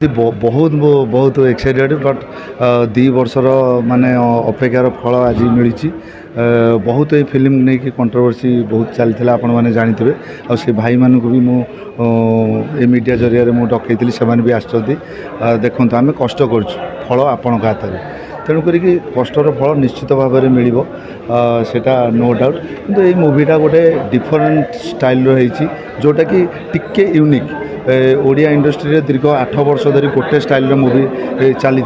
बहुत बहुत excited but 2 वर्षर माने अपेक्षार फल आज मिली। बहुत ये फिल्म नहीं कि कंट्रोवर्सी बहुत चली आपण मैंने जानते आ से भाई मानक भी मुझे मीडिया जरिया मुझे डकई से भी देखो आम कष्ट कर आपण हाथ में तेणुक कष्टर फल निश्चित भाव में मिल सेटा नो डाउट किंतु ये मूवीटा गोटे डिफरेंट स्टाइल रही जोटा कि टिके यूनिक ओडिया इंडस्ट्री रे दीर्घ 8 वर्ष धरी गोटे स्टाइल मूवी चली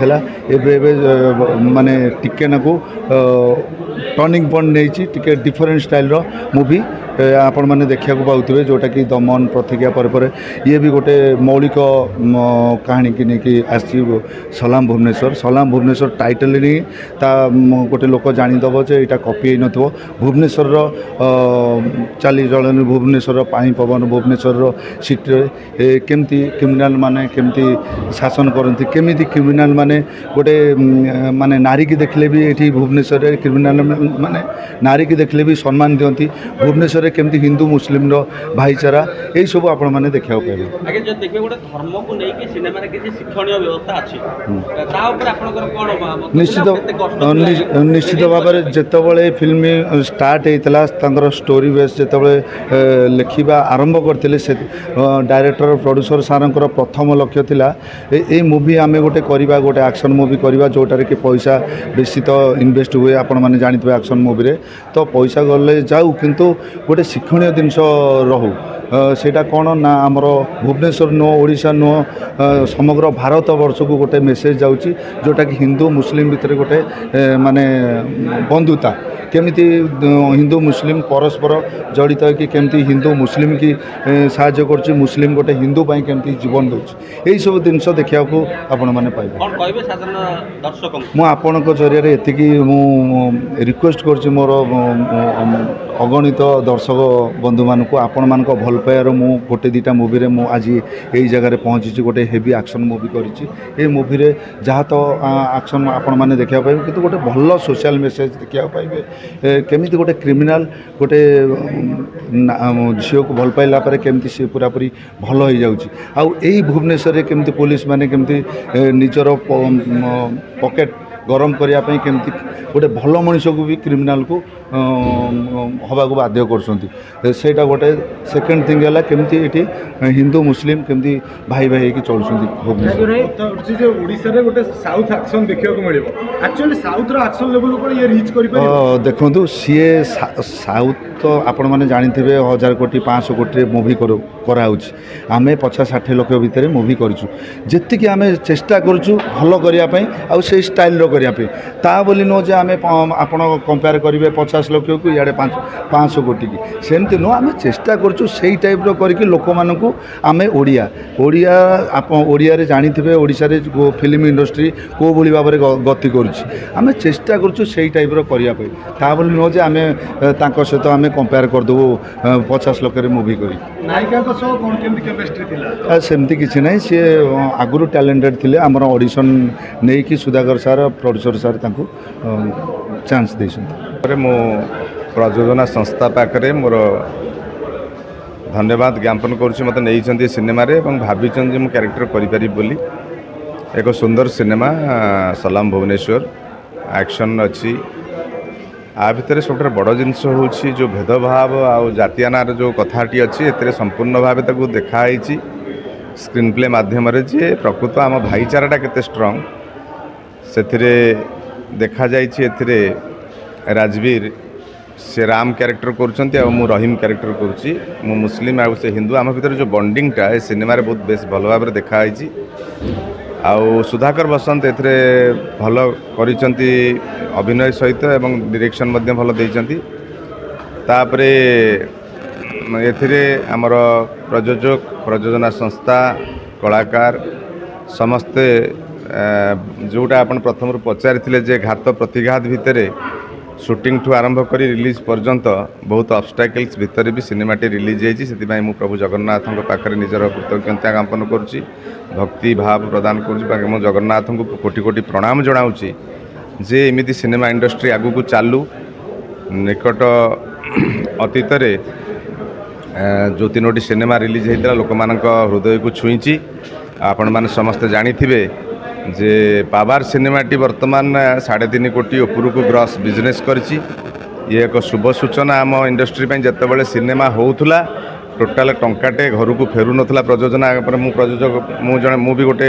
माने टिके नाकू टर्निंग पॉइंट नहीं टिके डिफरेंट स्टाइल मूवी आपण मैंने देखा पाते जोटा कि दमन प्रतिज्ञा पर ये भी गोटे मौलिक कहानी की नहीं आसी सलाम भुवनेश्वर टाइटल नहीं ता गोटे लोक जानीदेव जे यहाँ कॉपी हो न भुवनेश्वर चाली चलन भुवनेश्वर पानी पवन भुवनेश्वर सिटी केमती क्रिमिनाल माने केमती शासन करती केमी क्रिमिनाल माने गोटे माने नारी की देखले भी ये भुवनेश्वर क्रिमिनाल माने नारी की देखले भी सम्मान दिखती भुवनेश्वर केमती हिंदू मुस्लिम भाईचारा यही सब आपण मैंने देखा पाइबे। आगे जो देखबे गोटे धर्म को लेके सिनेमा रे किसी शिक्षणीय व्यवस्था अछि ता ऊपर आपनकर कोन निश्चित भाव में जितेबाला फिल्म स्टार्ट होता स्टोरी बेस जिते लिखा आरंभ करते से डायरेक्टर प्रोड्यूसर सार प्रथम लक्ष्य थिला ए मूवी आमे गोटे करवा गोटे एक्शन मूवी करवा जोटार कि पैसा बेसी तो इन्वेस्ट हुए आपण मैंने जानते एक्शन मूवी रे तो पैसा गले जाऊ किंतु गोटे शिक्षणीय जिनस रहू सेटा कौन ना आमर भुवनेश्वर नुह ओडिशा नुह समग्र भारत वर्ष को गोटे मेसेज जाऊँगी जोटा कि हिंदू मुस्लिम भितर गोटे माने बंधुता केमिति हिंदू मुस्लिम परस्पर जड़ित कि केमती हिंदू मुस्लिम की साहाय्य कर मुस्लिम गोटे हिंदू पाई केमती जीवन दूसरी यही सब जिनस देखा आपण मैंने पाइबे। मु आपण जरिया एतिकी मु रिक्वेस्ट कर मोर अगणित दर्शक बंधु मानक आपण मान भल पाइबार मु गोटे दुटा मूवी रे मु आज यही जगह पहुँची गोटे हेवी एक्शन मूवी करी मूवी रे जहाँ तो एक्शन आपण मैंने देखा पाइबे किंतु गोटे भल सोशल मेसेज देखा पाइबे केमिति गोटे क्रिमिनाल गोटे झील को भल पाइला केमती सी पूरापूरी भल हो जाऊँगी आउ यही भुवनेश्वर केमती पुलिस माने केमती निजर पॉकेट गरम करने केमती गोटे भल मनीष को भी क्रिमिनाल को हवा को बाध्य करटा गोटे सेकेंड थिंग है केमती ये हिंदू मुस्लिम केमती भाई भाई की चलुँच भुवनेश्वर गोटे साउथ एक्शन देखा मिले एक्चुअली साउथ एक्शन लेवल को ये रीच कर देखो सी साउथ तो आपण मैंने जानते 1000 कोटी 500 कोटी मूवी कराऊँच आम 50-60 लाख भितर मूवी करूँ जी आम चेष्टा करूँ भल करने आउ से स्टाइल करने ता बोली नुह आम आप कंपेयर करेंगे 50 लाख को इे 500 कोटी की सेमती नुह आम चेष्टा करूँ से टाइप करके लोक मानू आम ओडिया ओडिया ओडिया जानते ओडिशा फिल्म इंडस्ट्री कौ भाई भाव में गति करुँच चेष्टा करूँ से टाइप करने ता बोली नुह आम सहित आम कंपेयर करदेबू 50 लाख मूवी कर सेमती किसी ना सी आगुरी टैलेंटेड थे आमर ऑडिशन नहीं कि सुधाकर सार प्रोड्यूसर सार चांस दे मो प्रयोजना संस्था पाखे मोर धन्यवाद ज्ञापन करुँच मत नहीं सिनेमा भावी मु क्यारेक्टर करी बोली एक सुंदर सिनेमा सलाम भुवनेश्वर एक्शन अच्छी आ भितर सब बड़ जिनस हूँ जो भेदभाव आउ जातीयानार जो कथाटी अच्छी ए संपूर्ण भाव देखाई स्क्रीन प्ले माध्यम जे प्रकृत आम भाईचाराटा केते स्ट्रंग से देखा जाइए राजवीर से राम क्यारेक्टर कर रहीम क्यारेक्टर करुँची मु मुस्लिम आउ से हिंदू आम भितर जो बॉन्डिंगटा ए सिनेमा बहुत बेस भल भाव देखाई आउ सुधाकर बसंत एथरे भल करिसंती अभिनय सहित एवं डायरेक्शन मध्य भल देइसंती तापरे एथिरे हमर प्रयोजक प्रयोजना संस्था कलाकार समस्ते जोटा आपण प्रथम पचारि जे घात प्रतिघात भितर शूटिंग ठू आरंभ करी रिलीज पर्यंत बहुत ऑब्स्टैकल्स भितर भी सिनेमाटी रिलीज होती से मु प्रभु जगन्नाथ पाखे निजर कृतज्ञता ज्ञापन करुँची भक्ति भाव प्रदान करुँच जगन्नाथ को कोटि कोटि प्रणाम जनाऊँगी जे एमती सिनेमा इंडस्ट्री आगू को चालू निकट अतीत जो 3टी सिनेमा रिलीज होता लोक मान हृदय को छुईची ଆପଣମାନେ ସମସ୍ତେ ଜାଣିଥିବେ ଯେ ପାୱାର ସିନେମାଟି ବର୍ତ୍ତମାନ 3.5 କୋଟି ଉପରକୁ ଗ୍ରସ୍ ବିଜନେସ୍ କରିଛି। ଇଏ ଏକ ଶୁଭ ସୂଚନା ଆମ ଇଣ୍ଡଷ୍ଟ୍ରି ପାଇଁ। ଯେତେବେଳେ ସିନେମା ହେଉଥିଲା ଟୋଟାଲ ଟଙ୍କାଟେ ଘରକୁ ଫେରୁନଥିଲା ପ୍ରଯୋଜନା ପରେ ମୁଁ ବି ଗୋଟେ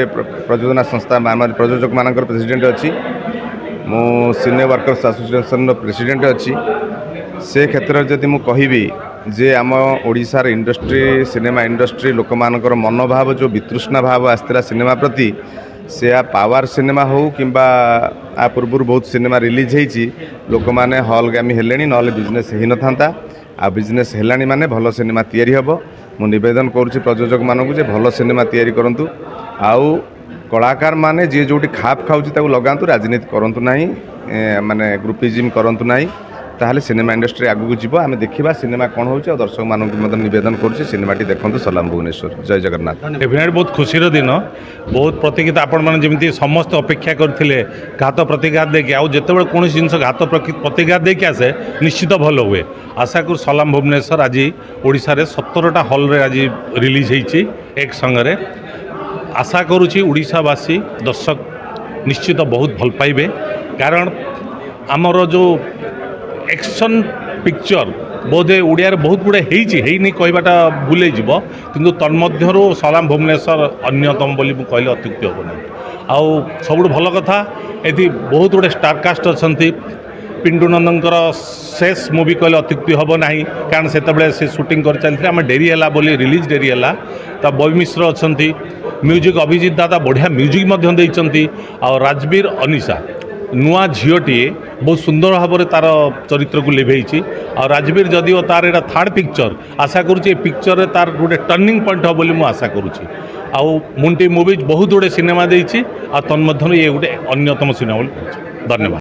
ପ୍ରଯୋଜନା ସଂସ୍ଥା ଆମର ପ୍ରଯୋଜକମାନଙ୍କର ପ୍ରେସିଡେଣ୍ଟ ଅଛି। ମୁଁ ସିନେ ୱାର୍କର୍ସ ଆସୋସିଏସନର ପ୍ରେସିଡେଣ୍ଟ ଅଛି। ସେ କ୍ଷେତ୍ରରେ ଯଦି ମୁଁ କହିବି ଯେ ଆମ ଓଡ଼ିଶାର ଇଣ୍ଡଷ୍ଟ୍ରି ସିନେମା ଇଣ୍ଡଷ୍ଟ୍ରି ଲୋକମାନଙ୍କର ମନୋଭାବ ଯେଉଁ ବିତୃଷ୍ଣା ଭାବ ଆସିଥିଲା ସିନେମା ପ୍ରତି ସେ ପାୱାର ସିନେମା ହେଉ କିମ୍ବା ଆ ପୂର୍ବରୁ ବହୁତ ସିନେମା ରିଲିଜ୍ ହେଇଛି ଲୋକମାନେ ହଲ୍ଗାମୀ ହେଲେଣି, ନହେଲେ ବିଜନେସ୍ ହେଇନଥାନ୍ତା। ଆଉ ବିଜନେସ୍ ହେଲାଣି ମାନେ ଭଲ ସିନେମା ତିଆରି ହେବ। ମୁଁ ନିବେଦନ କରୁଛି ପ୍ରଯୋଜକମାନଙ୍କୁ ଯେ ଭଲ ସିନେମା ତିଆରି କରନ୍ତୁ। ଆଉ କଳାକାରମାନେ ଯିଏ ଯେଉଁଠି ଖାପ ଖାଉଛି ତାକୁ ଲଗାନ୍ତୁ, ରାଜନୀତି କରନ୍ତୁ ନାହିଁ, ମାନେ ଗ୍ରୁପିଜିମ୍ କରନ୍ତୁ ନାହିଁ। ତାହେଲେ ସିନେମା ଇଣ୍ଡଷ୍ଟ୍ରି ଆଗକୁ ଯିବ। ଆମେ ଦେଖିବା ସିନେମା କ'ଣ ହେଉଛି। ଆଉ ଦର୍ଶକମାନଙ୍କୁ ମଧ୍ୟ ନିବେଦନ କରୁଛି ସିନେମାଟି ଦେଖନ୍ତୁ। ସଲାମ ଭୁବନେଶ୍ୱର। ଜୟ ଜଗନ୍ନାଥ। ଡେଫିନେଟ୍ ବହୁତ ଖୁସିର ଦିନ, ବହୁତ ପ୍ରତିଘାତ ଆପଣମାନେ ଯେମିତି ସମସ୍ତେ ଅପେକ୍ଷା କରିଥିଲେ ଘାତ ପ୍ରତିଘାତ ଦେଇକି, ଆଉ ଯେତେବେଳେ କୌଣସି ଜିନିଷ ଘାତ ପ୍ରତିଘାତ ଦେଇକି ଆସେ ନିଶ୍ଚିତ ଭଲ ହୁଏ। ଆଶା କରୁ ସଲାମ ଭୁବନେଶ୍ୱର ଆଜି ଓଡ଼ିଶାରେ 17ଟା ହଲ୍ରେ ଆଜି ରିଲିଜ୍ ହେଇଛି ଏକ ସଙ୍ଗରେ। ଆଶା କରୁଛି ଓଡ଼ିଶାବାସୀ ଦର୍ଶକ ନିଶ୍ଚିତ ବହୁତ ଭଲ ପାଇବେ, କାରଣ ଆମର ଯେଉଁ एक्शन पिक्चर बोधे ओडिया बहुत गुड़े ହେଇନି कहवाटा बुले जीव, किंतु तन्मध्यरु सलाम भुवनेश्वर अन्यतम बोली कहले अत्युक्ति हम ना। आउ सब भल कथा ये बहुत गुड़े स्टारकास्ट अच्छा पिंटू नंदनकर शेष मुवी कहले अत्युक्ति हम ना, कारण से शूटिंग कर चलते आम डेरी है बोली रिलीज डेरी है। तो बॉय मिश्र अच्छा म्यूजिक अभिजीत दादा बढ़िया म्यूजिक आ राजवीर अनिशा नुआ झीटीए बहुत सुंदर भाव में तार चरित्र को लिभेई। और राजवीर जदिव तार एटा थर्ड पिक्चर आशा करुँचे पिक्चर रे तार गोटे टर्निंग पॉइंट हम बोली आशा करुँची। आउ मुंटी मुवीज बहुत गुड़े सिनेमा देती, तन्मध्य ये गोटे अन्यतम सिनेमा। धन्यवाद।